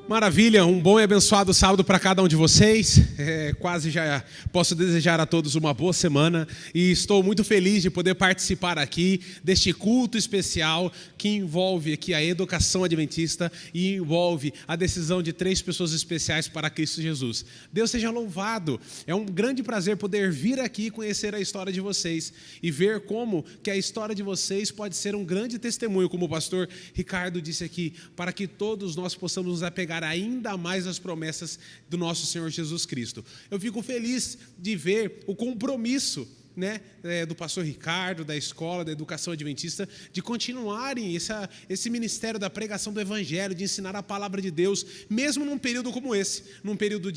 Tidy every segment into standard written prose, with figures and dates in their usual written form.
Maravilha, um bom e abençoado sábado para cada um de vocês. Quase já posso desejar a todos uma boa semana e estou muito feliz de poder participar aqui deste culto especial que envolve aqui a educação adventista e envolve a decisão de 3 pessoas especiais para Cristo Jesus. Deus seja louvado, é um grande prazer poder vir aqui conhecer a história de vocês e ver como que a história de vocês pode ser um grande testemunho, como o pastor Ricardo disse aqui, para que todos nós possamos nos apegar ainda mais as promessas do nosso Senhor Jesus Cristo. Eu fico feliz de ver o compromisso, do pastor Ricardo, da escola, da educação adventista, de continuarem esse ministério da pregação do evangelho, de ensinar a palavra de Deus, mesmo num período como esse, num período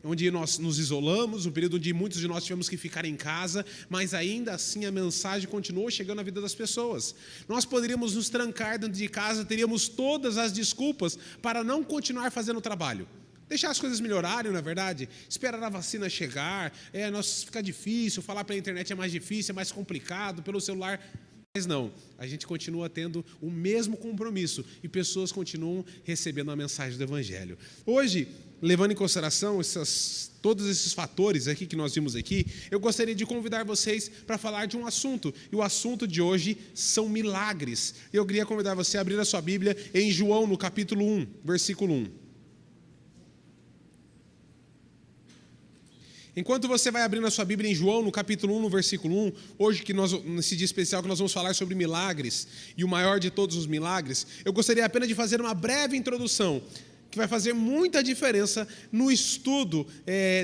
onde nós nos isolamos, um período onde muitos de nós tivemos que ficar em casa, mas ainda assim a mensagem continuou chegando na vida das pessoas. Nós poderíamos nos trancar dentro de casa, teríamos todas as desculpas para não continuar fazendo o trabalho. Deixar as coisas melhorarem, na verdade, esperar a vacina chegar, fica difícil, falar pela internet é mais difícil, é mais complicado, pelo celular. Mas não, a gente continua tendo o mesmo compromisso e pessoas continuam recebendo a mensagem do Evangelho. Hoje, levando em consideração todos esses fatores aqui que nós vimos aqui, eu gostaria de convidar vocês para falar de um assunto, e o assunto de hoje são milagres. Eu queria convidar você a abrir a sua Bíblia em João, no capítulo 1, versículo 1. Enquanto você vai abrindo a sua Bíblia em João, no capítulo 1, no versículo 1, hoje, nesse dia especial que nós vamos falar sobre milagres, e o maior de todos os milagres, eu gostaria apenas de fazer uma breve introdução, que vai fazer muita diferença no estudo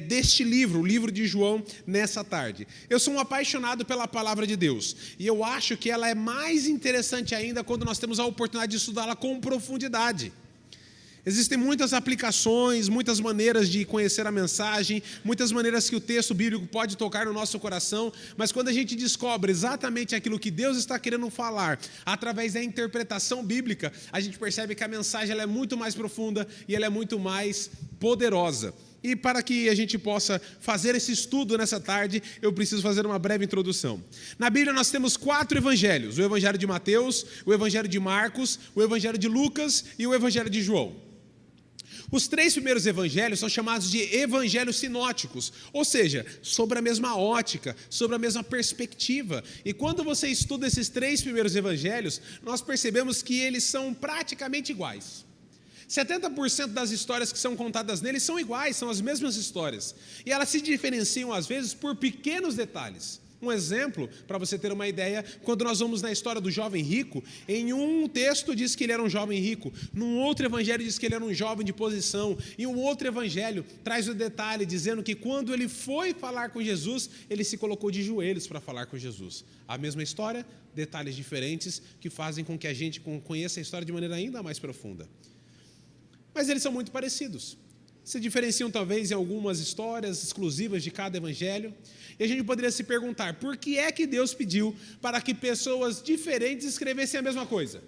deste livro, o livro de João, nessa tarde. Eu sou um apaixonado pela palavra de Deus, e eu acho que ela é mais interessante ainda quando nós temos a oportunidade de estudá-la com profundidade. Existem muitas aplicações, muitas maneiras de conhecer a mensagem, muitas maneiras que o texto bíblico pode tocar no nosso coração, mas quando a gente descobre exatamente aquilo que Deus está querendo falar, através da interpretação bíblica, a gente percebe que a mensagem ela é muito mais profunda e ela é muito mais poderosa. E para que a gente possa fazer esse estudo nessa tarde, eu preciso fazer uma breve introdução. Na Bíblia nós temos 4 evangelhos: o evangelho de Mateus, o evangelho de Marcos, o evangelho de Lucas e o evangelho de João. Os 3 primeiros evangelhos são chamados de evangelhos sinóticos, ou seja, sobre a mesma ótica, sobre a mesma perspectiva. E quando você estuda esses 3 primeiros evangelhos, nós percebemos que eles são praticamente iguais. 70% das histórias que são contadas neles são iguais, são as mesmas histórias. E elas se diferenciam, às vezes, por pequenos detalhes. Um exemplo, para você ter uma ideia, quando nós vamos na história do jovem rico, em um texto diz que ele era um jovem rico, num outro evangelho diz que ele era um jovem de posição, e um outro evangelho traz o detalhe dizendo que quando ele foi falar com Jesus, ele se colocou de joelhos para falar com Jesus. A mesma história, detalhes diferentes que fazem com que a gente conheça a história de maneira ainda mais profunda. Mas eles são muito parecidos. Se diferenciam talvez em algumas histórias exclusivas de cada evangelho. E a gente poderia se perguntar, por que é que Deus pediu para que pessoas diferentes escrevessem a mesma coisa?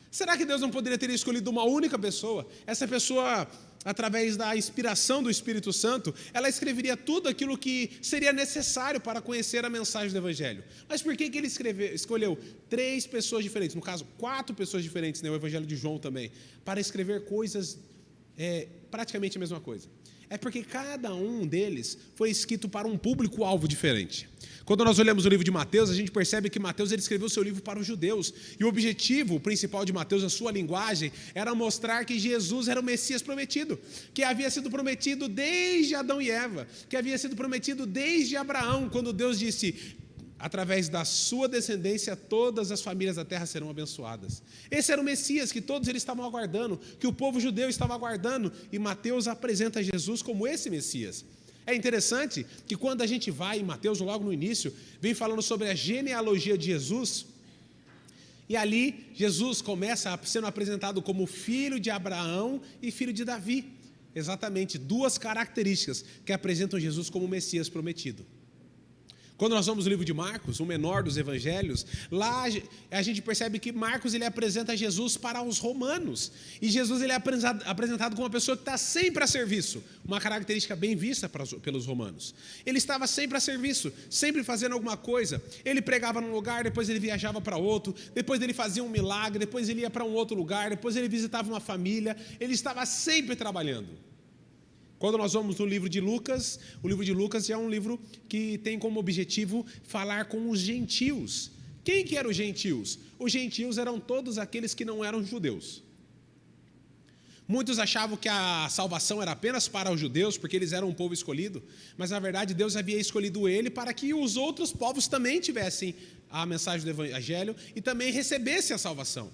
Será que Deus não poderia ter escolhido uma única pessoa? Essa pessoa, através da inspiração do Espírito Santo, ela escreveria tudo aquilo que seria necessário para conhecer a mensagem do evangelho. Mas por que ele escolheu 3 pessoas diferentes, no caso 4 pessoas diferentes, o evangelho de João também, para escrever coisas praticamente a mesma coisa? É porque cada um deles foi escrito para um público-alvo diferente. Quando nós olhamos o livro de Mateus, a gente percebe que Mateus ele escreveu o seu livro para os judeus. E o objetivo principal de Mateus, a sua linguagem, era mostrar que Jesus era o Messias prometido, que havia sido prometido desde Adão e Eva, que havia sido prometido desde Abraão, quando Deus disse: através da sua descendência, todas as famílias da terra serão abençoadas. Esse era o Messias que todos eles estavam aguardando, que o povo judeu estava aguardando, e Mateus apresenta Jesus como esse Messias. É interessante que quando a gente vai em Mateus, logo no início, vem falando sobre a genealogia de Jesus, e ali Jesus começa sendo apresentado como filho de Abraão e filho de Davi. Exatamente 2 características que apresentam Jesus como o Messias prometido. Quando nós vamos no livro de Marcos, o menor dos evangelhos, lá a gente percebe que Marcos ele apresenta Jesus para os romanos. E Jesus ele é apresentado como uma pessoa que está sempre a serviço, uma característica bem vista pelos romanos. Ele estava sempre a serviço, sempre fazendo alguma coisa. Ele pregava num lugar, depois ele viajava para outro, depois ele fazia um milagre, depois ele ia para um outro lugar, depois ele visitava uma família. Ele estava sempre trabalhando. Quando nós vamos no livro de Lucas, o livro de Lucas é um livro que tem como objetivo falar com os gentios. Quem que eram os gentios? Os gentios eram todos aqueles que não eram judeus. Muitos achavam que a salvação era apenas para os judeus, porque eles eram um povo escolhido, mas na verdade Deus havia escolhido ele para que os outros povos também tivessem a mensagem do evangelho e também recebessem a salvação.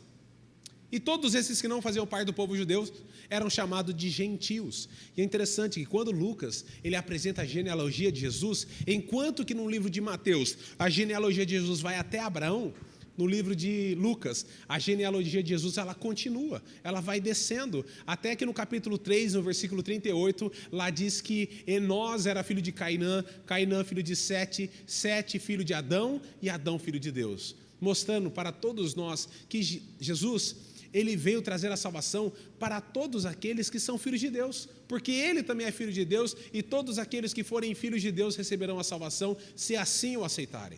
E todos esses que não faziam parte do povo judeu eram chamados de gentios. E é interessante que quando Lucas ele apresenta a genealogia de Jesus, enquanto que no livro de Mateus a genealogia de Jesus vai até Abraão, no livro de Lucas a genealogia de Jesus ela continua, ela vai descendo, até que no capítulo 3, no versículo 38, lá diz que Enós era filho de Cainã, Cainã filho de Sete, Sete filho de Adão e Adão filho de Deus, mostrando para todos nós que Jesus ele veio trazer a salvação para todos aqueles que são filhos de Deus, porque ele também é filho de Deus, e todos aqueles que forem filhos de Deus receberão a salvação, se assim o aceitarem.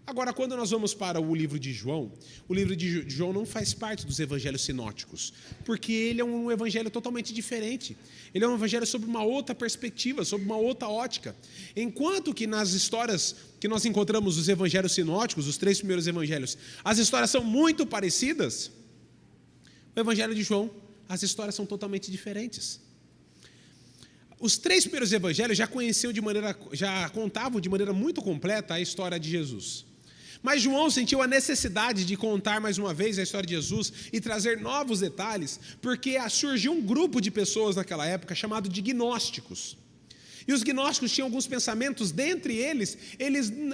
Agora, quando nós vamos para o livro de João, o livro de João não faz parte dos evangelhos sinóticos, porque ele é um evangelho totalmente diferente. Ele é um evangelho sobre uma outra perspectiva, sobre uma outra ótica. Enquanto que nas histórias que nós encontramos os evangelhos sinóticos, os 3 primeiros evangelhos, as histórias são muito parecidas, o evangelho de João, as histórias são totalmente diferentes. Os 3 primeiros evangelhos já contavam de maneira muito completa a história de Jesus. Mas João sentiu a necessidade de contar mais uma vez a história de Jesus e trazer novos detalhes, porque surgiu um grupo de pessoas naquela época chamado de gnósticos. E os gnósticos tinham alguns pensamentos, dentre eles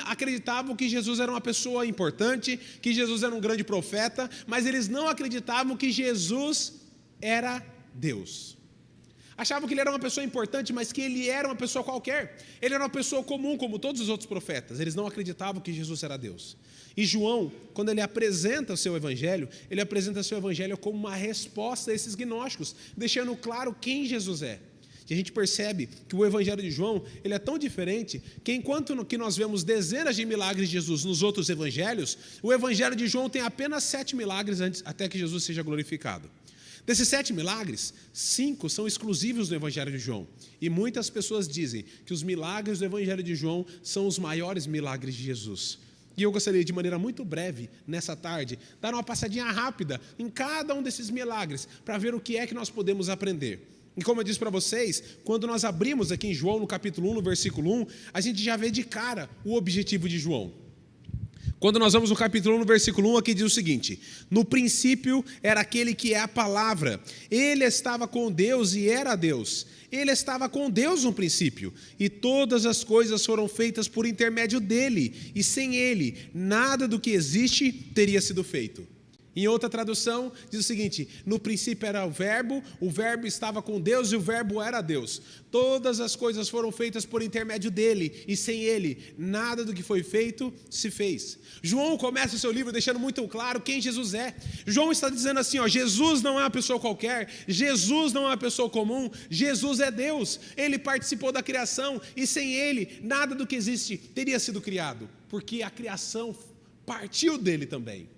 acreditavam que Jesus era uma pessoa importante, que Jesus era um grande profeta, mas eles não acreditavam que Jesus era Deus. Achavam que ele era uma pessoa importante, mas que ele era uma pessoa qualquer. Ele era uma pessoa comum, como todos os outros profetas. Eles não acreditavam que Jesus era Deus. E João, quando ele apresenta o seu evangelho, ele apresenta o seu evangelho como uma resposta a esses gnósticos, deixando claro quem Jesus é. E a gente percebe que o evangelho de João ele é tão diferente que enquanto que nós vemos dezenas de milagres de Jesus nos outros evangelhos, o evangelho de João tem apenas 7 milagres até que Jesus seja glorificado. Desses 7 milagres, 5 são exclusivos do evangelho de João. E muitas pessoas dizem que os milagres do evangelho de João são os maiores milagres de Jesus. E eu gostaria de maneira muito breve, nessa tarde, dar uma passadinha rápida em cada um desses milagres, para ver o que é que nós podemos aprender. E como eu disse para vocês, quando nós abrimos aqui em João, no capítulo 1, no versículo 1, a gente já vê de cara o objetivo de João. Quando nós vamos no capítulo 1, no versículo 1, aqui diz o seguinte: no princípio era aquele que é a palavra, ele estava com Deus e era Deus. Ele estava com Deus no princípio, e todas as coisas foram feitas por intermédio dele, e sem ele, nada do que existe teria sido feito. Em outra tradução, diz o seguinte: no princípio era o verbo estava com Deus e o verbo era Deus. Todas as coisas foram feitas por intermédio dele, e sem ele, nada do que foi feito se fez. João começa o seu livro deixando muito claro quem Jesus é. João está dizendo assim, Jesus não é uma pessoa qualquer, Jesus não é uma pessoa comum, Jesus é Deus, ele participou da criação, e sem ele, nada do que existe teria sido criado, porque a criação partiu dele também.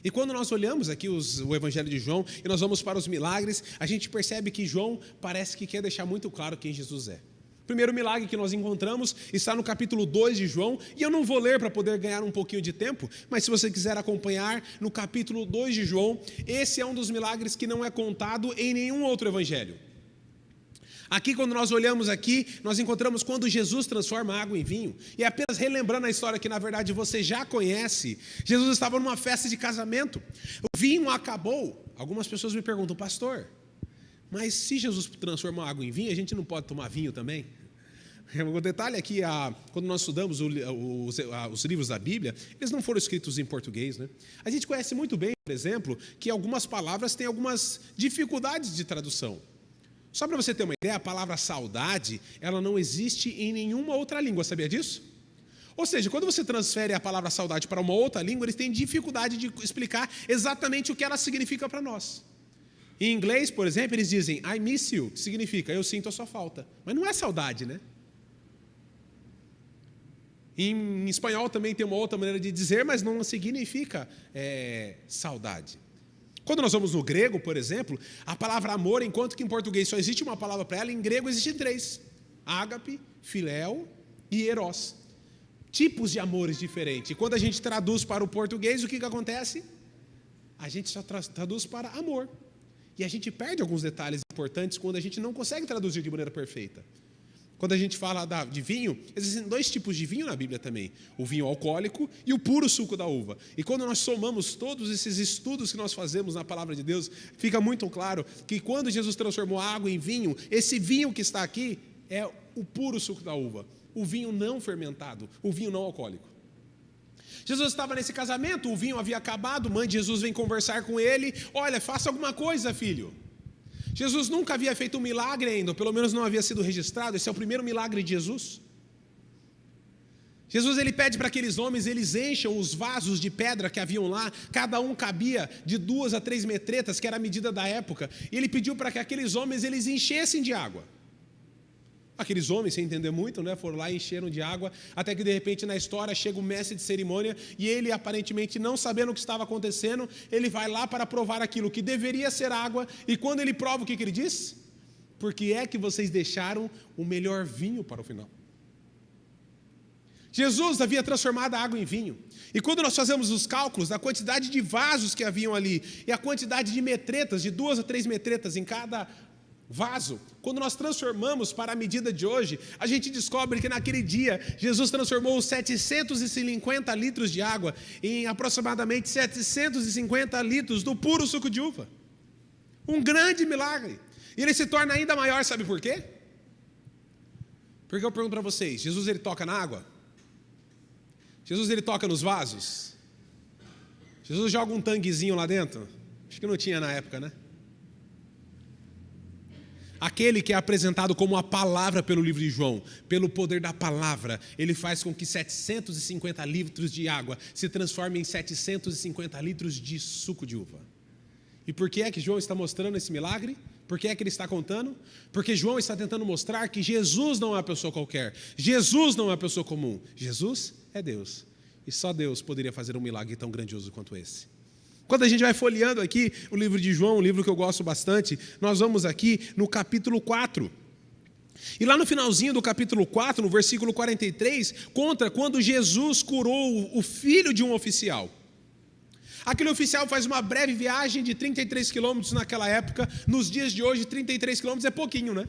E quando nós olhamos aqui o evangelho de João e nós vamos para os milagres, a gente percebe que João parece que quer deixar muito claro quem Jesus é. O primeiro milagre que nós encontramos está no capítulo 2 de João, e eu não vou ler para poder ganhar um pouquinho de tempo, mas se você quiser acompanhar, no capítulo 2 de João, esse é um dos milagres que não é contado em nenhum outro evangelho. Aqui, quando nós olhamos aqui, nós encontramos quando Jesus transforma a água em vinho. E apenas relembrando a história que, na verdade, você já conhece, Jesus estava numa festa de casamento. O vinho acabou. Algumas pessoas me perguntam, pastor, mas se Jesus transformou a água em vinho, a gente não pode tomar vinho também? O detalhe é que, quando nós estudamos os livros da Bíblia, eles não foram escritos em português, né? A gente conhece muito bem, por exemplo, que algumas palavras têm algumas dificuldades de tradução. Só para você ter uma ideia, a palavra saudade, ela não existe em nenhuma outra língua, sabia disso? Ou seja, quando você transfere a palavra saudade para uma outra língua, eles têm dificuldade de explicar exatamente o que ela significa para nós. Em inglês, por exemplo, eles dizem I miss you, que significa eu sinto a sua falta. Mas não é saudade, né? Em espanhol também tem uma outra maneira de dizer, mas não significa saudade. Quando nós vamos no grego, por exemplo, a palavra amor, enquanto que em português só existe uma palavra para ela, em grego existem 3. Ágape, filéu e eros. Tipos de amores diferentes. E quando a gente traduz para o português, o que acontece? A gente só traduz para amor. E a gente perde alguns detalhes importantes quando a gente não consegue traduzir de maneira perfeita. Quando a gente fala de vinho, existem 2 tipos de vinho na Bíblia também. O vinho alcoólico e o puro suco da uva. E quando nós somamos todos esses estudos que nós fazemos na palavra de Deus, fica muito claro que quando Jesus transformou a água em vinho, esse vinho que está aqui é o puro suco da uva. O vinho não fermentado, o vinho não alcoólico. Jesus estava nesse casamento, o vinho havia acabado, mãe de Jesus vem conversar com ele. Olha, faça alguma coisa, filho. Jesus nunca havia feito um milagre ainda, ou pelo menos não havia sido registrado. Esse é o primeiro milagre de Jesus. Jesus ele pede para aqueles homens, eles encham os vasos de pedra que haviam lá, cada um cabia de 2 a 3 metretas, que era a medida da época, e ele pediu para que aqueles homens eles enchessem de água. Aqueles homens, sem entender muito, né, foram lá e encheram de água, até que de repente na história chega o mestre de cerimônia e ele aparentemente não sabendo o que estava acontecendo, ele vai lá para provar aquilo que deveria ser água, e quando ele prova, o que ele diz? Porque é que vocês deixaram o melhor vinho para o final. Jesus havia transformado a água em vinho, e quando nós fazemos os cálculos da quantidade de vasos que haviam ali, e a quantidade de metretas, de 2 a 3 metretas em cada vaso, quando nós transformamos para a medida de hoje, a gente descobre que naquele dia, Jesus transformou os 750 litros de água em aproximadamente 750 litros do puro suco de uva. Um grande milagre. E ele se torna ainda maior, sabe por quê? Porque eu pergunto para vocês, Jesus ele toca na água? Jesus ele toca nos vasos? Jesus joga um tanguezinho lá dentro? Acho que não tinha na época, né? Aquele que é apresentado como a palavra pelo livro de João, pelo poder da palavra, ele faz com que 750 litros de água se transformem em 750 litros de suco de uva. E por que é que João está mostrando esse milagre? Por que é que ele está contando? Porque João está tentando mostrar que Jesus não é uma pessoa qualquer, Jesus não é uma pessoa comum, Jesus é Deus. E só Deus poderia fazer um milagre tão grandioso quanto esse. Quando a gente vai folheando aqui o livro de João, um livro que eu gosto bastante, nós vamos aqui no capítulo 4. E lá no finalzinho do capítulo 4, no versículo 43, conta quando Jesus curou o filho de um oficial. Aquele oficial faz uma breve viagem de 33 quilômetros naquela época. Nos dias de hoje, 33 quilômetros é pouquinho, né?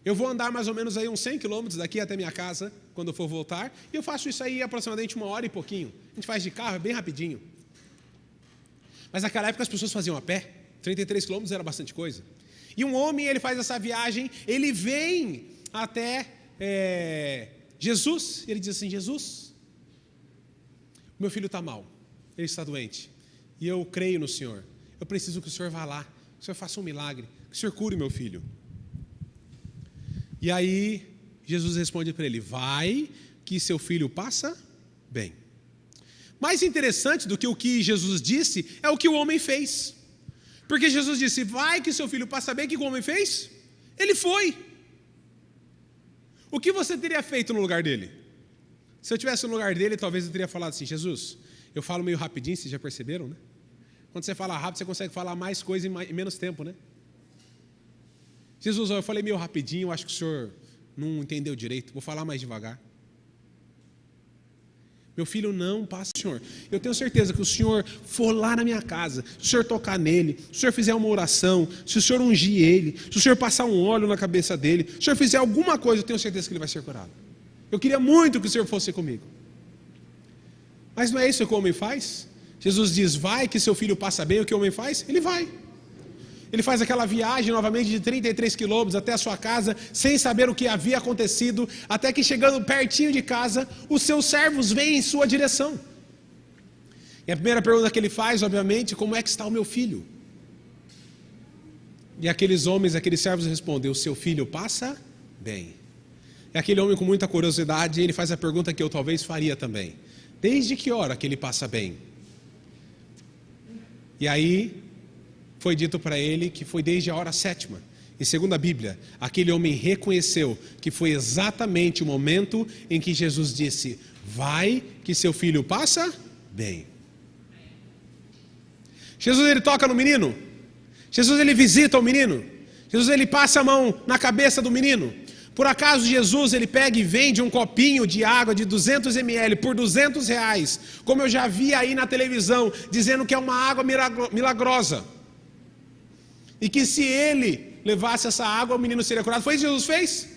Eu vou andar mais ou menos aí uns 100 quilômetros daqui até minha casa, quando eu for voltar, e eu faço isso aí aproximadamente 1 hora e pouquinho. A gente faz de carro, é bem rapidinho. Mas naquela época as pessoas faziam a pé, 33 quilômetros era bastante coisa. E um homem, ele faz essa viagem, ele vem até Jesus, ele diz assim, Jesus, meu filho está mal, ele está doente, e eu creio no Senhor, eu preciso que o Senhor vá lá, que o Senhor faça um milagre, que o Senhor cure meu filho. E aí, Jesus responde para ele, vai que seu filho passa bem. Mais interessante do que o que Jesus disse, é o que o homem fez. Porque Jesus disse, vai que seu filho passa bem, o que o homem fez? Ele foi. O que você teria feito no lugar dele? Se eu estivesse no lugar dele, talvez eu teria falado assim, Jesus, eu falo meio rapidinho, vocês já perceberam, né? Quando você fala rápido, você consegue falar mais coisa em menos tempo, né? Jesus, eu falei meio rapidinho, acho que o senhor não entendeu direito, vou falar mais devagar. Meu filho não passa, Senhor. Eu tenho certeza que o Senhor for lá na minha casa, se o Senhor tocar nele, se o Senhor fizer uma oração, se o Senhor ungir ele, se o Senhor passar um óleo na cabeça dele, se o Senhor fizer alguma coisa, eu tenho certeza que ele vai ser curado. Eu queria muito que o Senhor fosse comigo. Mas não é isso que o homem faz? Jesus diz, vai que seu filho passa bem, o que o homem faz? Ele vai. Ele faz aquela viagem novamente de 33 quilômetros até a sua casa, sem saber o que havia acontecido, até que chegando pertinho de casa, os seus servos vêm em sua direção. E a primeira pergunta que ele faz, obviamente, como é que está o meu filho? E aqueles homens, aqueles servos respondem: o seu filho passa bem. E aquele homem com muita curiosidade, ele faz a pergunta que eu talvez faria também: desde que hora que ele passa bem? E aí foi dito para ele que foi desde a hora 7ª. E segundo a Bíblia, aquele homem reconheceu que foi exatamente o momento em que Jesus disse: vai que seu filho passa bem. Jesus, ele toca no menino. Jesus, ele visita o menino. Jesus, ele passa a mão na cabeça do menino. Por acaso Jesus, ele pega e vende um copinho de água de 200 ml por R$200, como eu já vi aí na televisão, dizendo que é uma água milagrosa, e que se ele levasse essa água, o menino seria curado? Foi isso que Jesus fez?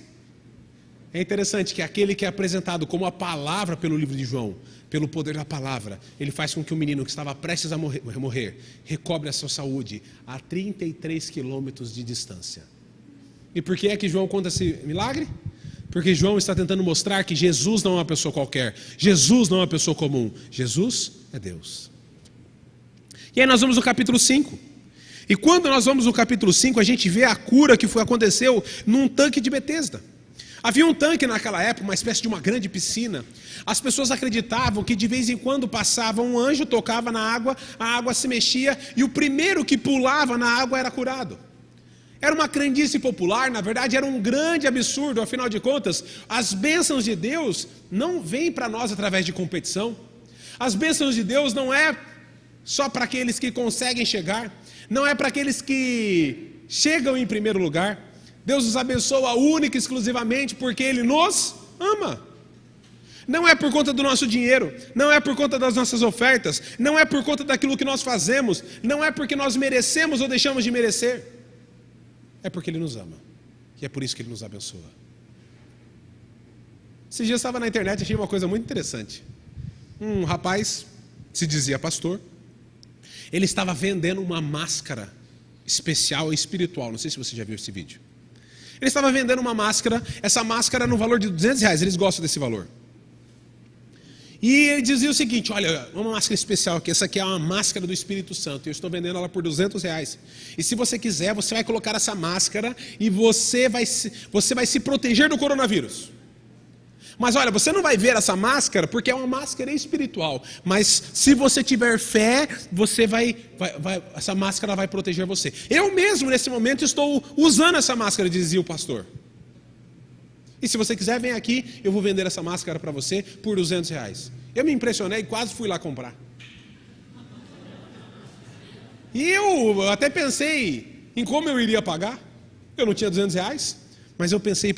É interessante que aquele que é apresentado como a palavra pelo livro de João, pelo poder da palavra, ele faz com que o menino que estava prestes a morrer recobre a sua saúde a 33 quilômetros de distância. E por que é que João conta esse milagre? Porque João está tentando mostrar que Jesus não é uma pessoa qualquer, Jesus não é uma pessoa comum, Jesus é Deus. E aí nós vamos no capítulo 5. E quando nós vamos no capítulo 5, a gente vê a cura que aconteceu num tanque de Betesda. Havia um tanque naquela época, uma espécie de uma grande piscina. As pessoas acreditavam que de vez em quando passava um anjo, tocava na água, a água se mexia e o primeiro que pulava na água era curado. Era uma crendice popular, na verdade era um grande absurdo, afinal de contas, as bênçãos de Deus não vêm para nós através de competição. As bênçãos de Deus não é só para aqueles que conseguem chegar, não é para aqueles que chegam em primeiro lugar. Deus nos abençoa única e exclusivamente porque Ele nos ama. Não é por conta do nosso dinheiro, não é por conta das nossas ofertas, não é por conta daquilo que nós fazemos, não é porque nós merecemos ou deixamos de merecer. É porque Ele nos ama. E é por isso que Ele nos abençoa. Esses dias eu estava na internet e achei uma coisa muito interessante. Um rapaz, se dizia pastor, ele estava vendendo uma máscara especial e espiritual. Não sei se você já viu esse vídeo. Ele estava vendendo uma máscara, essa máscara no valor de R$200, eles gostam desse valor. E ele dizia o seguinte: olha, uma máscara especial aqui, essa aqui é uma máscara do Espírito Santo, eu estou vendendo ela por R$200. E se você quiser, você vai colocar essa máscara e você vai se proteger do coronavírus. Mas olha, você não vai ver essa máscara porque é uma máscara espiritual. Mas se você tiver fé, você essa máscara vai proteger você. Eu mesmo, nesse momento, estou usando essa máscara, dizia o pastor. E se você quiser, vem aqui, eu vou vender essa máscara para você por R$200. Eu me impressionei e quase fui lá comprar. E eu até pensei em como eu iria pagar. Eu não tinha R$200, mas eu pensei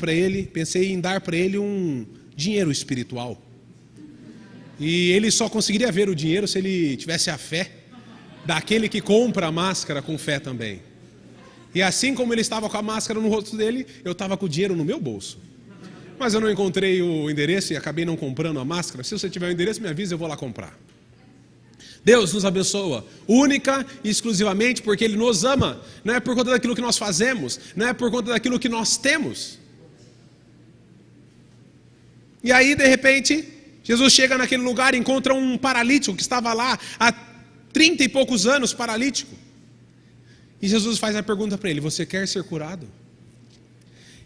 em dar para ele um dinheiro espiritual. E ele só conseguiria ver o dinheiro se ele tivesse a fé daquele que compra a máscara com fé também. E assim como ele estava com a máscara no rosto dele, eu estava com o dinheiro no meu bolso. Mas eu não encontrei o endereço e acabei não comprando a máscara. Se você tiver o endereço, me avisa, eu vou lá comprar. Deus nos abençoa, única e exclusivamente porque Ele nos ama. Não é por conta daquilo que nós fazemos, não é por conta daquilo que nós temos. E aí, de repente, Jesus chega naquele lugar e encontra um paralítico que estava lá há 30 e poucos anos, paralítico. E Jesus faz a pergunta para ele: você quer ser curado?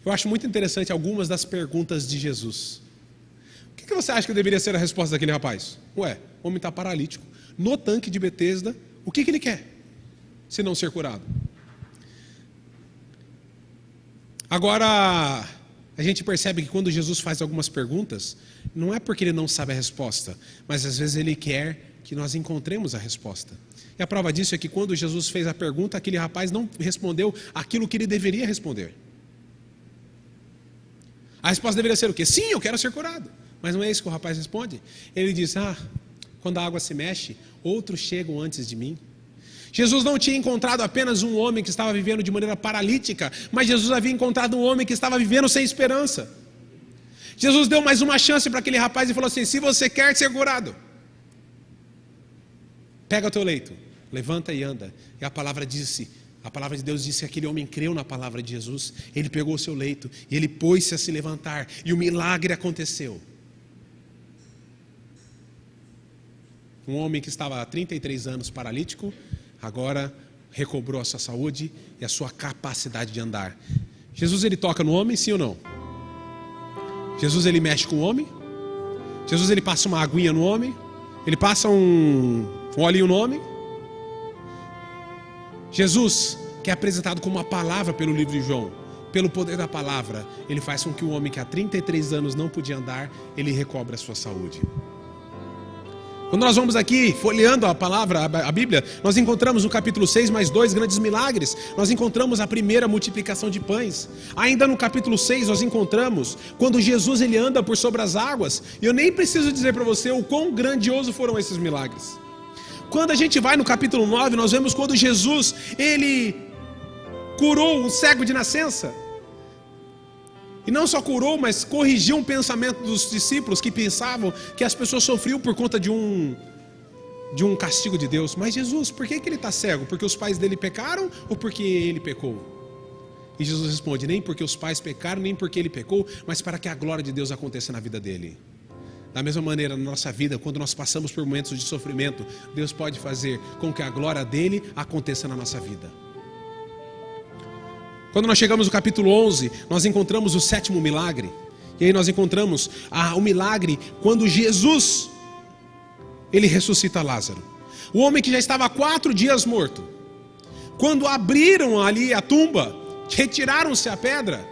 Eu acho muito interessante algumas das perguntas de Jesus. O que você acha que deveria ser a resposta daquele rapaz? Ué, o homem está paralítico, no tanque de Betesda, o que ele quer? Se não ser curado. Agora, a gente percebe que quando Jesus faz algumas perguntas, não é porque Ele não sabe a resposta, mas às vezes Ele quer que nós encontremos a resposta. E a prova disso é que quando Jesus fez a pergunta, aquele rapaz não respondeu aquilo que ele deveria responder. A resposta deveria ser o quê? Sim, eu quero ser curado. Mas não é isso que o rapaz responde. Ele diz: quando a água se mexe, outros chegam antes de mim. Jesus não tinha encontrado apenas um homem que estava vivendo de maneira paralítica, mas Jesus havia encontrado um homem que estava vivendo sem esperança. Jesus deu mais uma chance para aquele rapaz e falou assim: se você quer ser curado, pega o teu leito, levanta e anda. E a palavra de Deus disse que aquele homem creu na palavra de Jesus. Ele pegou o seu leito e ele pôs-se a se levantar, e o milagre aconteceu. Um homem que estava há 33 anos paralítico, agora recobrou a sua saúde e a sua capacidade de andar. Jesus, ele toca no homem, sim ou não? Jesus, ele mexe com o homem? Jesus, ele passa uma aguinha no homem? Ele passa um olhinho no homem? Jesus, que é apresentado como uma palavra pelo livro de João, pelo poder da palavra, ele faz com que o homem que há 33 anos não podia andar, ele recobre a sua saúde. Quando nós vamos aqui, folheando a palavra, a Bíblia, nós encontramos no capítulo 6 mais 2 grandes milagres. Nós encontramos a primeira multiplicação de pães. Ainda no capítulo 6 nós encontramos quando Jesus ele anda por sobre as águas. E eu nem preciso dizer para você o quão grandioso foram esses milagres. Quando a gente vai no capítulo 9, nós vemos quando Jesus, ele curou um cego de nascença. E não só curou, mas corrigiu um pensamento dos discípulos que pensavam que as pessoas sofriam por conta de um castigo de Deus. Mas Jesus, por que ele está cego? Porque os pais dele pecaram ou porque ele pecou? E Jesus responde, nem porque os pais pecaram, nem porque ele pecou, mas para que a glória de Deus aconteça na vida dele. Da mesma maneira, na nossa vida, quando nós passamos por momentos de sofrimento, Deus pode fazer com que a glória dele aconteça na nossa vida. Quando nós chegamos no capítulo 11, nós encontramos o 7º milagre. E aí nós encontramos o milagre quando Jesus, ele ressuscita Lázaro. O homem que já estava há 4 dias morto. Quando abriram ali a tumba, retiraram-se a pedra,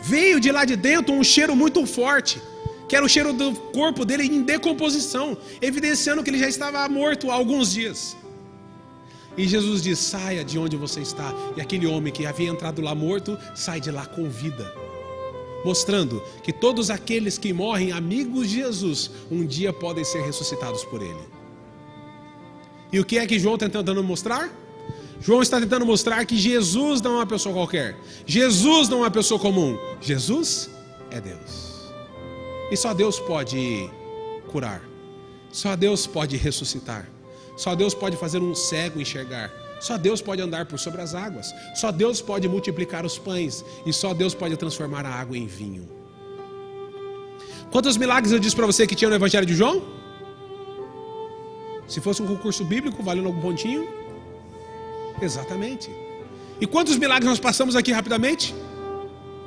veio de lá de dentro um cheiro muito forte, que era o cheiro do corpo dele em decomposição, evidenciando que ele já estava morto há alguns dias. E Jesus diz, saia de onde você está. E aquele homem que havia entrado lá morto, sai de lá com vida. Mostrando que todos aqueles que morrem amigos de Jesus, um dia podem ser ressuscitados por ele. E o que é que João está tentando mostrar? João está tentando mostrar que Jesus não é uma pessoa qualquer. Jesus não é uma pessoa comum. Jesus é Deus. E só Deus pode curar. Só Deus pode ressuscitar. Só Deus pode fazer um cego enxergar. Só Deus pode andar por sobre as águas. Só Deus pode multiplicar os pães. E só Deus pode transformar a água em vinho. Quantos milagres eu disse para você que tinha no Evangelho de João? Se fosse um concurso bíblico, valendo algum pontinho? Exatamente. E quantos milagres nós passamos aqui rapidamente?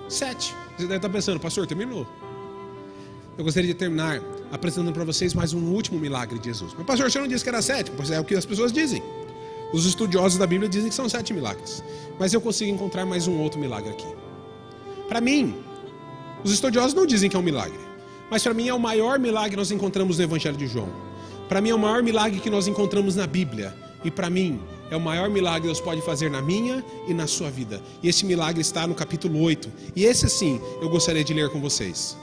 7. Você deve estar pensando, pastor, terminou. Eu gostaria de terminar apresentando para vocês mais um último milagre de Jesus. Mas pastor, você não disse que era 7? Pois é o que as pessoas dizem. Os estudiosos da Bíblia dizem que são 7 milagres. Mas eu consigo encontrar mais um outro milagre aqui. Para mim, os estudiosos não dizem que é um milagre. Mas para mim é o maior milagre que nós encontramos no Evangelho de João. Para mim é o maior milagre que nós encontramos na Bíblia. E para mim é o maior milagre que Deus pode fazer na minha e na sua vida. E esse milagre está no capítulo 8. E esse sim eu gostaria de ler com vocês.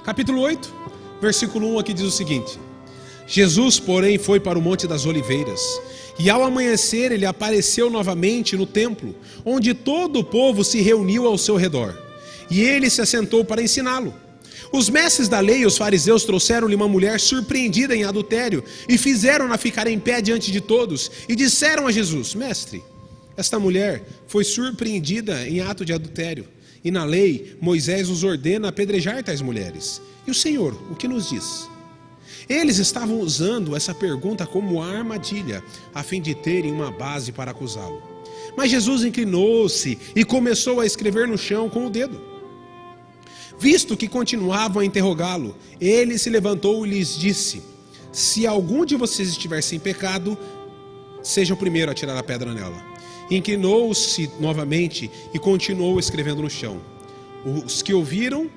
Capítulo 8, versículo 1 aqui diz o seguinte: Jesus, porém, foi para o Monte das Oliveiras, e ao amanhecer ele apareceu novamente no templo, onde todo o povo se reuniu ao seu redor, e ele se assentou para ensiná-lo. Os mestres da lei e os fariseus trouxeram-lhe uma mulher surpreendida em adultério, e fizeram-na ficar em pé diante de todos, e disseram a Jesus: Mestre, esta mulher foi surpreendida em ato de adultério. E na lei, Moisés nos ordena apedrejar tais mulheres. E o Senhor, o que nos diz? Eles estavam usando essa pergunta como armadilha, a fim de terem uma base para acusá-lo. Mas Jesus inclinou-se e começou a escrever no chão com o dedo. Visto que continuavam a interrogá-lo, ele se levantou e lhes disse: Se algum de vocês estiver sem pecado, seja o primeiro a tirar a pedra nela. Inclinou-se novamente e continuou escrevendo no chão. Os que ouviram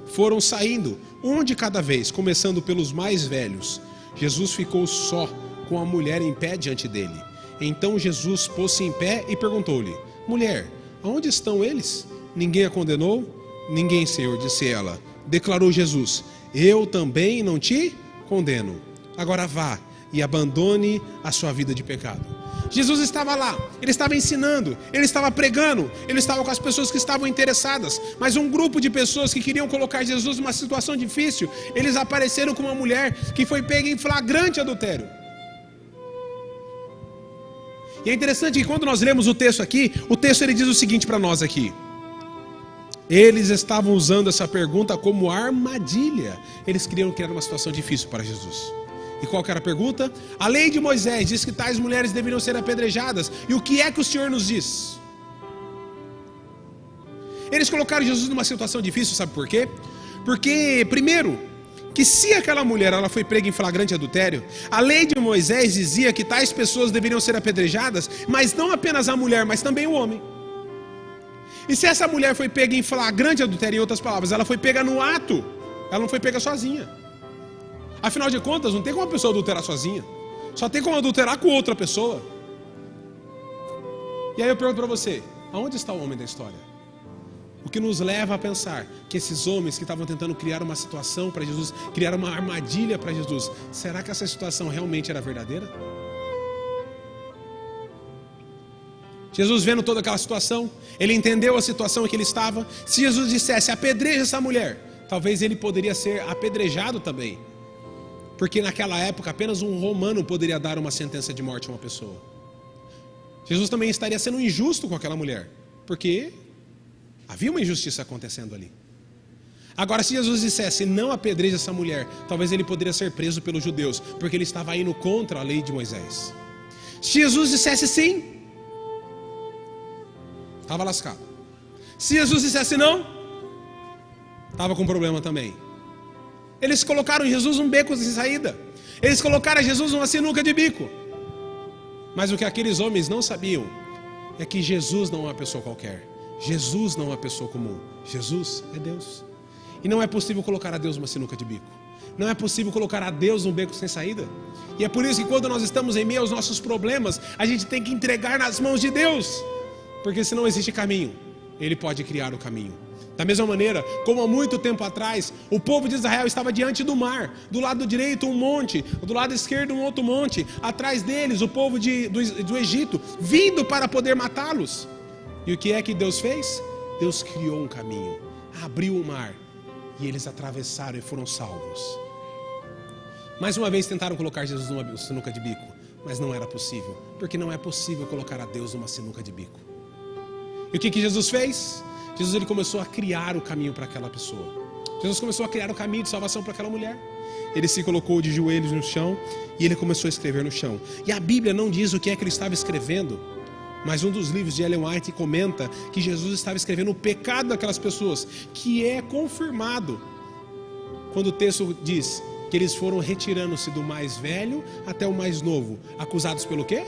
foram saindo, um de cada vez, começando pelos mais velhos. Jesus ficou só, com a mulher em pé diante dele. Então Jesus pôs-se em pé e perguntou-lhe: Mulher, aonde estão eles? Ninguém a condenou? Ninguém, Senhor, disse ela. Declarou Jesus: Eu também não te condeno. Agora vá e abandone a sua vida de pecado. Jesus estava lá, ele estava ensinando, ele estava pregando, ele estava com as pessoas que estavam interessadas, mas um grupo de pessoas que queriam colocar Jesus numa situação difícil, eles apareceram com uma mulher que foi pega em flagrante adultério. E é interessante que quando nós lemos o texto aqui, o texto ele diz o seguinte para nós aqui: Eles estavam usando essa pergunta como armadilha. Eles queriam criar uma situação difícil para Jesus. E qual que era a pergunta? A lei de Moisés diz que tais mulheres deveriam ser apedrejadas. E o que é que o Senhor nos diz? Eles colocaram Jesus numa situação difícil, sabe por quê? Porque, primeiro, que se aquela mulher ela foi prega em flagrante adultério, a lei de Moisés dizia que tais pessoas deveriam ser apedrejadas, mas não apenas a mulher, mas também o homem. E se essa mulher foi pega em flagrante adultério, em outras palavras, ela foi pega no ato, ela não foi pega sozinha. Afinal de contas, não tem como uma pessoa adulterar sozinha, só tem como adulterar com outra pessoa. E aí eu pergunto para você, aonde está o homem da história? O que nos leva a pensar que esses homens que estavam tentando criar uma situação para Jesus, criar uma armadilha para Jesus, será que essa situação realmente era verdadeira? Jesus, vendo toda aquela situação, ele entendeu a situação em que ele estava. Se Jesus dissesse, apedreja essa mulher, talvez ele poderia ser apedrejado também, porque naquela época apenas um romano poderia dar uma sentença de morte a uma pessoa. Jesus também estaria sendo injusto com aquela mulher, porque havia uma injustiça acontecendo ali. Agora, se Jesus dissesse, não apedreja essa mulher, talvez ele poderia ser preso pelos judeus, porque ele estava indo contra a lei de Moisés. Se Jesus dissesse sim, estava lascado. Se Jesus dissesse não, estava com problema também. Eles colocaram em Jesus um beco sem saída. Eles colocaram em Jesus uma sinuca de bico. Mas o que aqueles homens não sabiam é que Jesus não é uma pessoa qualquer. Jesus não é uma pessoa comum. Jesus é Deus. E não é possível colocar a Deus numa sinuca de bico. Não é possível colocar a Deus num beco sem saída. E é por isso que quando nós estamos em meio aos nossos problemas, a gente tem que entregar nas mãos de Deus. Porque se não existe caminho, Ele pode criar o caminho. Da mesma maneira, como há muito tempo atrás, o povo de Israel estava diante do mar. Do lado direito um monte, do lado esquerdo um outro monte. Atrás deles o povo do Egito, vindo para poder matá-los. E o que é que Deus fez? Deus criou um caminho, abriu o mar, e eles atravessaram e foram salvos. Mais uma vez tentaram colocar Jesus numa sinuca de bico, mas não era possível, porque não é possível colocar a Deus numa sinuca de bico. E o que Jesus fez? Jesus ele começou a criar o caminho para aquela pessoa. Jesus começou a criar o caminho de salvação para aquela mulher. Ele se colocou de joelhos no chão e ele começou a escrever no chão. E a Bíblia não diz o que é que ele estava escrevendo, mas um dos livros de Ellen White comenta que Jesus estava escrevendo o pecado daquelas pessoas, que é confirmado quando o texto diz que eles foram retirando-se do mais velho até o mais novo, acusados pelo quê?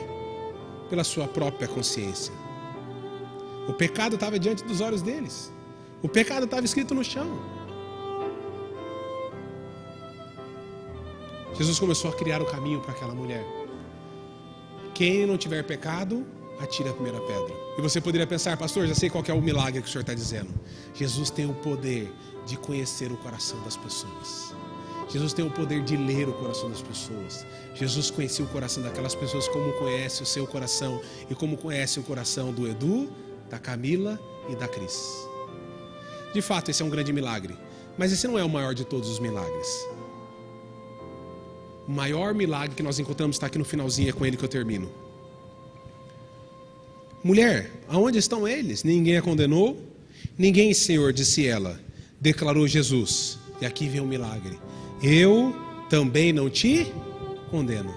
Pela sua própria consciência. O pecado estava diante dos olhos deles. O pecado estava escrito no chão. Jesus começou a criar o caminho para aquela mulher. Quem não tiver pecado, atire a primeira pedra. E você poderia pensar, pastor, já sei qual que é o milagre que o senhor está dizendo. Jesus tem o poder de conhecer o coração das pessoas. Jesus tem o poder de ler o coração das pessoas. Jesus conhecia o coração daquelas pessoas como conhece o seu coração e como conhece o coração do Edu, da Camila e da Cris. De fato, esse é um grande milagre, mas esse não é o maior de todos os milagres. O maior milagre que nós encontramos está aqui no finalzinho, é com ele que eu termino. Mulher, aonde estão eles? Ninguém a condenou? Ninguém, Senhor, disse ela. Declarou Jesus. E aqui vem o milagre. Eu também não te condeno.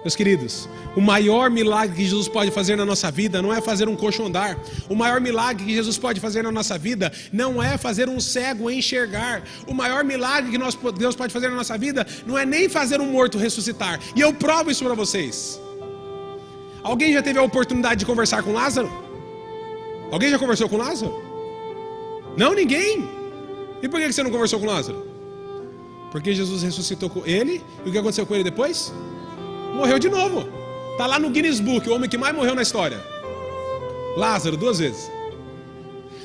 Meus queridos, o maior milagre que Jesus pode fazer na nossa vida não é fazer um coxo andar. O maior milagre que Jesus pode fazer na nossa vida não é fazer um cego enxergar. O maior milagre que Deus pode fazer na nossa vida não é nem fazer um morto ressuscitar. E eu provo isso para vocês. Alguém já teve a oportunidade de conversar com Lázaro? Alguém já conversou com Lázaro? Não, ninguém. E por que você não conversou com Lázaro? Porque Jesus ressuscitou com ele. E o que aconteceu com ele depois? Morreu de novo. Está lá no Guinness Book, o homem que mais morreu na história. Lázaro, 2 vezes.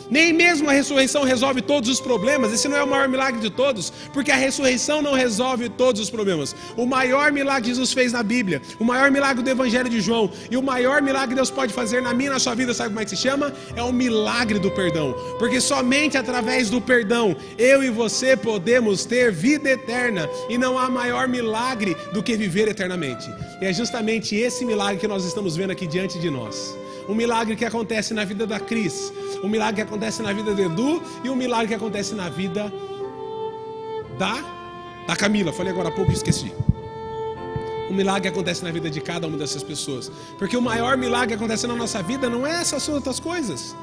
Nem mesmo a ressurreição resolve todos os problemas. Esse não é o maior milagre de todos, porque a ressurreição não resolve todos os problemas. O maior milagre que Jesus fez na Bíblia, o maior milagre do Evangelho de João e o maior milagre que Deus pode fazer na minha e na sua vida, sabe como é que se chama? É o milagre do perdão. Porque somente através do perdão eu e você podemos ter vida eterna. E não há maior milagre do que viver eternamente. E é justamente esse milagre que nós estamos vendo aqui diante de nós. Um milagre que acontece na vida da Cris, um milagre que acontece na vida do Edu e um milagre que acontece na vida da Camila. Falei agora há pouco e esqueci. Um milagre que acontece na vida de cada uma dessas pessoas. Porque o maior milagre que acontece na nossa vida não é essas outras coisas.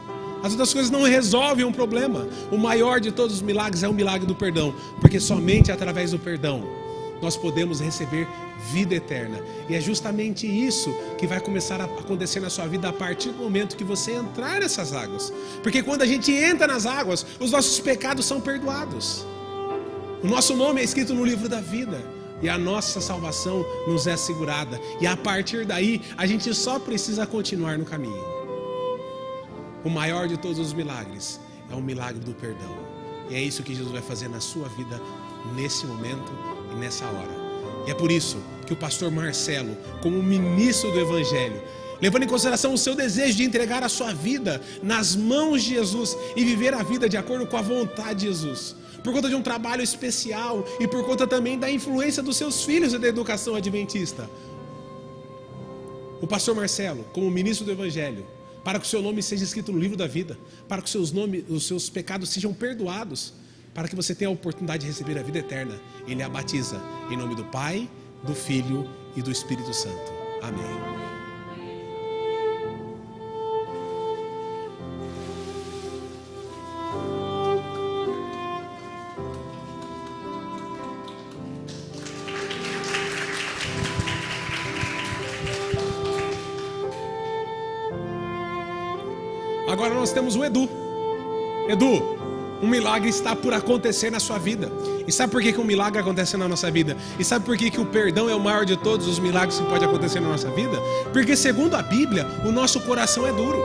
As outras coisas não resolvem um problema. O maior de todos os milagres é o milagre do perdão. Porque somente através do perdão nós podemos receber vida eterna. E é justamente isso que vai começar a acontecer na sua vida a partir do momento que você entrar nessas águas. Porque quando a gente entra nas águas, os nossos pecados são perdoados. O nosso nome é escrito no livro da vida. E a nossa salvação nos é assegurada. E a partir daí, a gente só precisa continuar no caminho. O maior de todos os milagres é o milagre do perdão. E é isso que Jesus vai fazer na sua vida nesse momento e nessa hora. E é por isso que o pastor Marcelo, como ministro do Evangelho, levando em consideração o seu desejo de entregar a sua vida nas mãos de Jesus e viver a vida de acordo com a vontade de Jesus, por conta de um trabalho especial e por conta também da influência dos seus filhos e da educação adventista, o pastor Marcelo, como ministro do Evangelho, para que o seu nome seja escrito no livro da vida, para que os seus pecados sejam perdoados, para que você tenha a oportunidade de receber a vida eterna, ele a batiza em nome do Pai, do Filho e do Espírito Santo. Amém. Agora nós temos o Edu. Edu, um milagre está por acontecer na sua vida. E sabe por que um milagre acontece na nossa vida? E sabe por que o perdão é o maior de todos os milagres que pode acontecer na nossa vida? Porque segundo a Bíblia, o nosso coração é duro.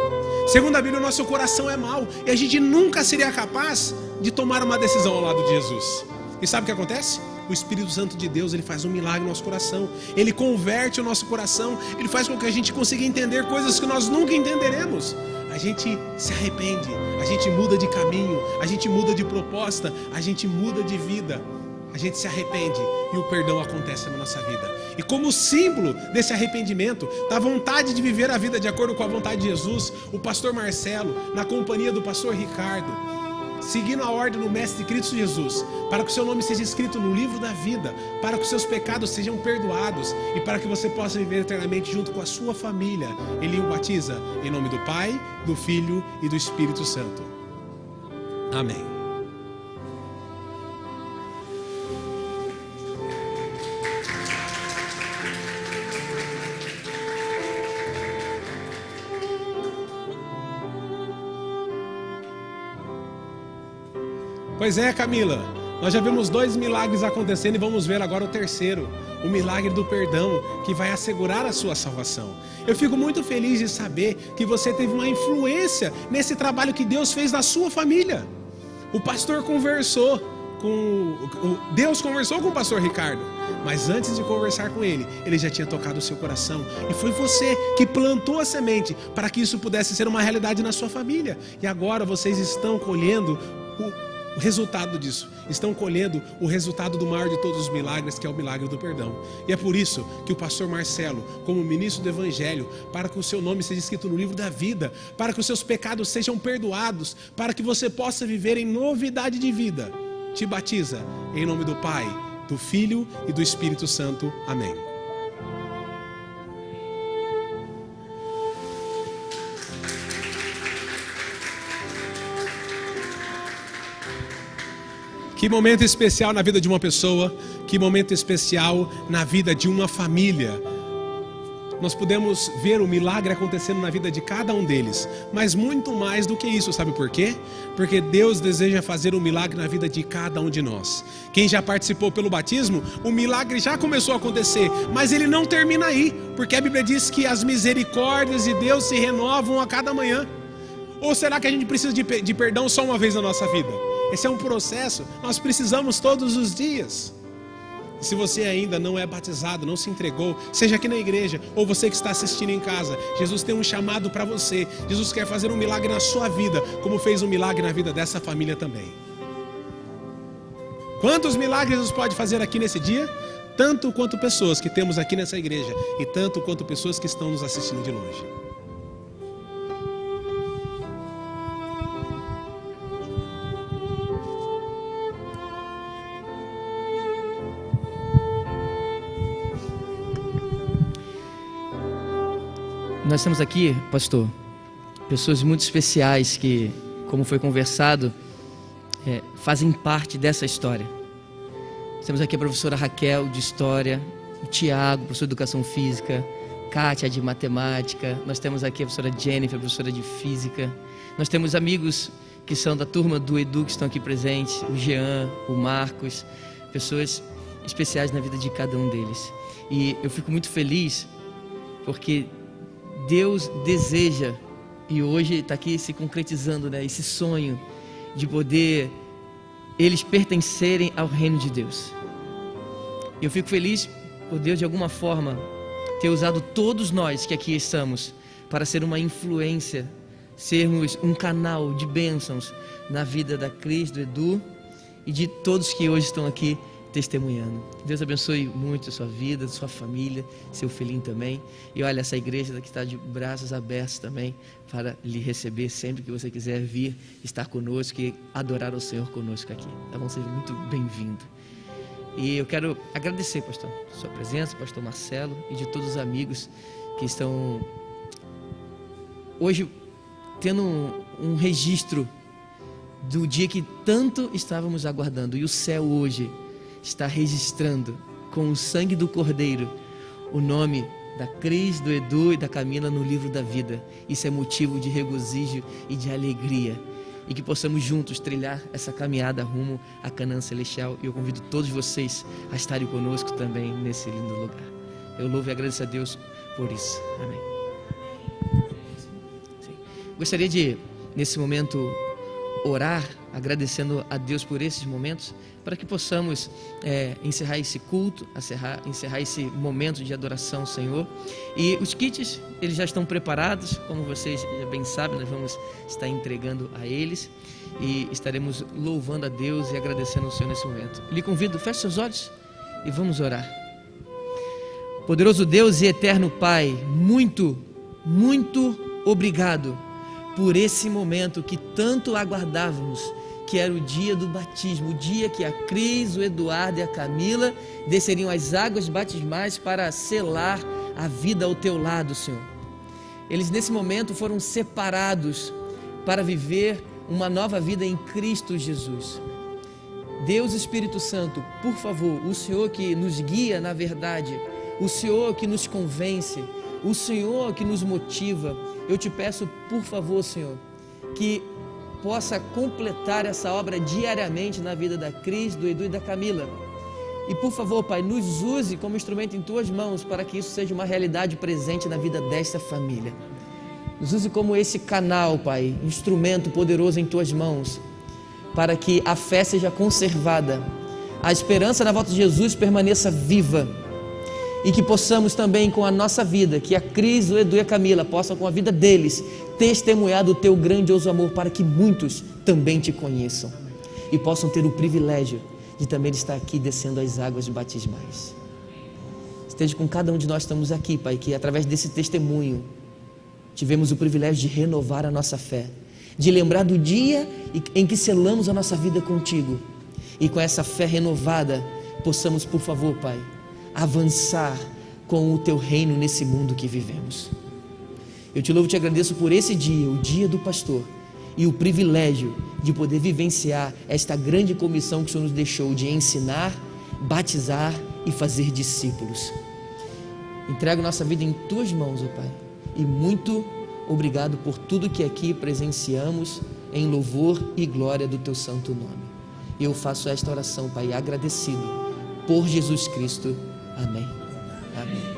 Segundo a Bíblia, o nosso coração é mau. E a gente nunca seria capaz de tomar uma decisão ao lado de Jesus. E sabe o que acontece? O Espírito Santo de Deus, ele faz um milagre no nosso coração. Ele converte o nosso coração. Ele faz com que a gente consiga entender coisas que nós nunca entenderemos. A gente se arrepende, a gente muda de caminho, a gente muda de proposta, a gente muda de vida. A gente se arrepende e o perdão acontece na nossa vida. E como símbolo desse arrependimento, da vontade de viver a vida de acordo com a vontade de Jesus, o pastor Marcelo, na companhia do pastor Ricardo, seguindo a ordem do Mestre Cristo Jesus, para que o seu nome seja escrito no livro da vida, para que os seus pecados sejam perdoados e para que você possa viver eternamente junto com a sua família, ele o batiza em nome do Pai, do Filho e do Espírito Santo. Amém. Pois é, Camila, nós já vimos 2 milagres acontecendo e vamos ver agora o terceiro, o milagre do perdão, que vai assegurar a sua salvação. Eu fico muito feliz de saber que você teve uma influência nesse trabalho que Deus fez na sua família. O pastor conversou Deus conversou com o pastor Ricardo, mas antes de conversar com ele, ele já tinha tocado o seu coração. E foi você que plantou a semente para que isso pudesse ser uma realidade na sua família. E agora vocês estão colhendo o resultado disso, estão colhendo o resultado do maior de todos os milagres, que é o milagre do perdão. E é por isso que o pastor Marcelo, como ministro do Evangelho, para que o seu nome seja escrito no livro da vida, para que os seus pecados sejam perdoados, para que você possa viver em novidade de vida, te batiza em nome do Pai, do Filho e do Espírito Santo. Amém. Que momento especial na vida de uma pessoa, que momento especial na vida de uma família. Nós podemos ver o milagre acontecendo na vida de cada um deles, mas muito mais do que isso, sabe por quê? Porque Deus deseja fazer um milagre na vida de cada um de nós. Quem já participou pelo batismo, o milagre já começou a acontecer, mas ele não termina aí, porque a Bíblia diz que as misericórdias de Deus se renovam a cada manhã. Ou será que a gente precisa de perdão só uma vez na nossa vida? Esse é um processo, nós precisamos todos os dias. E se você ainda não é batizado, não se entregou, seja aqui na igreja ou você que está assistindo em casa, Jesus tem um chamado para você. Jesus quer fazer um milagre na sua vida, como fez um milagre na vida dessa família também. Quantos milagres Deus pode fazer aqui nesse dia? Tanto quanto pessoas que temos aqui nessa igreja e tanto quanto pessoas que estão nos assistindo de longe. Nós temos aqui, pastor, pessoas muito especiais que, como foi conversado, fazem parte dessa história. Temos aqui a professora Raquel, de História, o Tiago, professor de Educação Física, Kátia, de Matemática, nós temos aqui a professora Jennifer, professora de Física, nós temos amigos que são da turma do Edu, que estão aqui presentes, o Jean, o Marcos, pessoas especiais na vida de cada um deles. E eu fico muito feliz, porque Deus deseja, e hoje está aqui se concretizando, né, esse sonho de poder eles pertencerem ao reino de Deus. Eu fico feliz por Deus de alguma forma ter usado todos nós que aqui estamos para ser uma influência, sermos um canal de bênçãos na vida da Cris, do Edu e de todos que hoje estão aqui testemunhando. Deus abençoe muito a sua vida, a sua família, seu filhinho também. E olha, essa igreja daqui está de braços abertos também para lhe receber sempre que você quiser vir estar conosco e adorar o Senhor conosco aqui. Tá bom? Seja muito bem-vindo. E eu quero agradecer, pastor, a sua presença, pastor Marcelo, e de todos os amigos que estão hoje tendo um registro do dia que tanto estávamos aguardando. E o céu hoje está registrando com o sangue do Cordeiro o nome da Cris, do Edu e da Camila no livro da vida. Isso é motivo de regozijo e de alegria, e que possamos juntos trilhar essa caminhada rumo à Canaã Celestial. E eu convido todos vocês a estarem conosco também nesse lindo lugar. Eu louvo e agradeço a Deus por isso. Amém. Sim. Gostaria de, nesse momento, orar, agradecendo a Deus por esses momentos, para que possamos encerrar esse culto, encerrar esse momento de adoração ao Senhor. E os kits, eles já estão preparados, como vocês bem sabem, nós vamos estar entregando a eles e estaremos louvando a Deus e agradecendo ao Senhor nesse momento. Lhe convido, feche seus olhos e vamos orar. Poderoso Deus e eterno Pai, muito, muito obrigado por esse momento que tanto aguardávamos, que era o dia do batismo, o dia que a Cris, o Eduardo e a Camila desceriam as águas batismais para selar a vida ao teu lado, Senhor. Eles nesse momento foram separados para viver uma nova vida em Cristo Jesus. Deus Espírito Santo, por favor, o Senhor que nos guia na verdade, o Senhor que nos convence, o Senhor que nos motiva, eu te peço, por favor, Senhor, que possa completar essa obra diariamente na vida da Cris, do Edu e da Camila. E por favor, Pai, nos use como instrumento em tuas mãos para que isso seja uma realidade presente na vida desta família. Nos use como esse canal, Pai, instrumento poderoso em tuas mãos, para que a fé seja conservada, a esperança na volta de Jesus permaneça viva, e que possamos também com a nossa vida, que a Cris, o Edu e a Camila possam com a vida deles testemunhar do teu grandioso amor, para que muitos também te conheçam e possam ter o privilégio de também estar aqui descendo as águas batismais. Esteja com cada um de nós que estamos aqui, Pai, que através desse testemunho tivemos o privilégio de renovar a nossa fé, de lembrar do dia em que selamos a nossa vida contigo, e com essa fé renovada possamos, por favor, Pai, avançar com o teu reino nesse mundo que vivemos. Eu te louvo e te agradeço por esse dia, o dia do pastor, e o privilégio de poder vivenciar esta grande comissão que o Senhor nos deixou de ensinar, batizar e fazer discípulos. Entrego nossa vida em tuas mãos, ó Pai, e muito obrigado por tudo que aqui presenciamos em louvor e glória do teu santo nome. Eu faço esta oração, Pai, agradecido por Jesus Cristo. Amém. Amém.